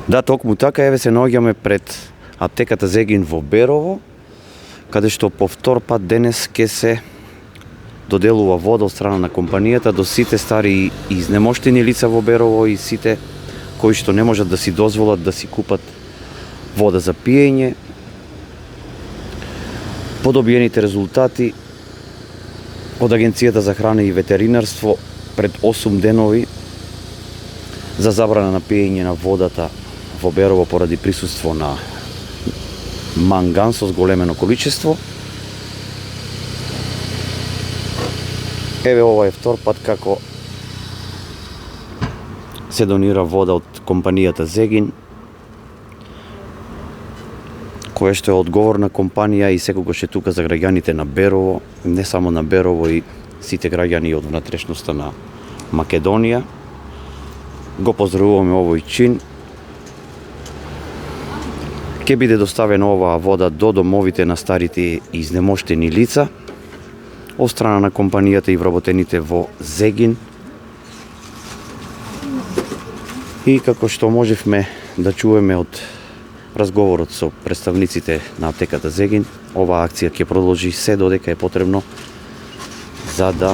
Да, токму така, еве се наоѓаме пред аптеката Зегин во Берово, каде што по втор пат денес ќе се доделува вода од страна на компанијата до сите стари и изнемоштени лица во Берово и сите кои што не можат да си дозволат да си купат вода за пиење. По добиените резултати од Агенцијата за храна и ветеринарство пред 8 денови за забрана на пиење на водата во Берово поради присуство на манган со зголемено количество. Еве ова е втор пат како се донира вода од компанијата Зегин, која што е одговорна компанија и секогаш е тука за граѓаните на Берово, не само на Берово и сите граѓани од внатрешноста на Македонија. Го поздравуваме овој чин. Ќе биде доставена оваа вода до домовите на старите и изнемоштени лица од страна на компанијата и вработените во Зегин. И како што можевме да чуеме од разговорот со представниците на аптеката Зегин, оваа акција ќе продолжи се додека е потребно за да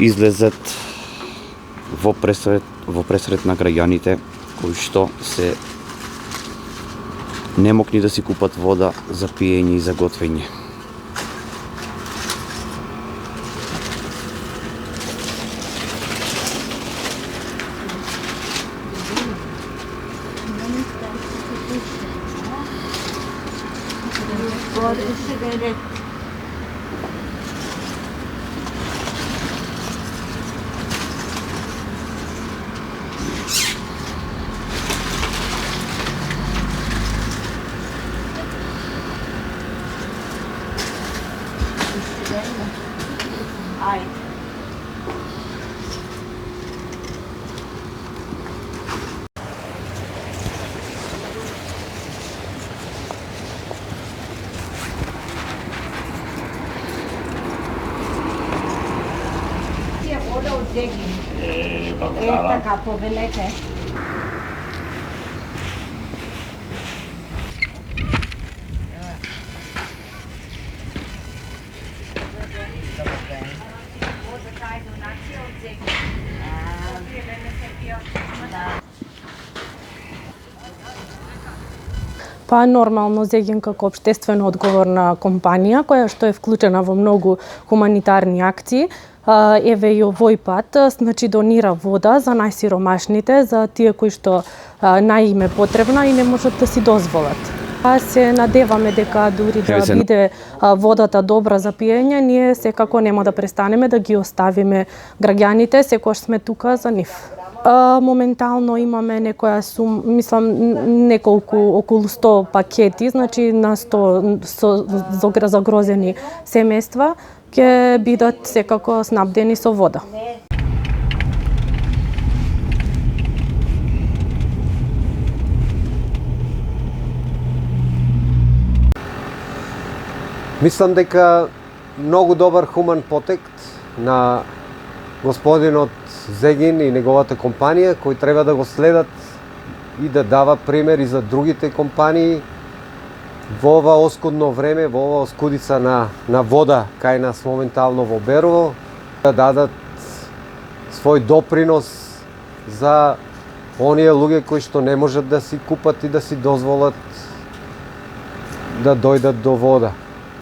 излезат во пресрет на граѓаните кои што се немокни да си купат вода за пиење и за готвење. Така, повелете. Па нормално Зегин како општествено одговорна компанија која што е вклучена во многу хуманитарни акции, еве и овој пат, значи донира вода за најсиромашните, за тие кои што најим е потребна и не можат да си дозволат. Се надеваме дека дури да биде водата добра за пиење, ние секако нема да престанеме да ги оставиме граѓаните, секогаш сме тука за нив. Моментално имаме некоја неколку околу 100 пакети, значи на 100 загрозени семејства ќе бидат секако снабдени со вода. Мислам дека многу добар хуман потект на господинот Зегин и неговата компанија, кои треба да го следат и да дава пример и за другите компании во ова оскудно време, во ова оскудица на вода кај нас моментално во Берово, да дадат свој допринос за оние луѓе кои што не можат да си купат и да си дозволат да дојдат до вода.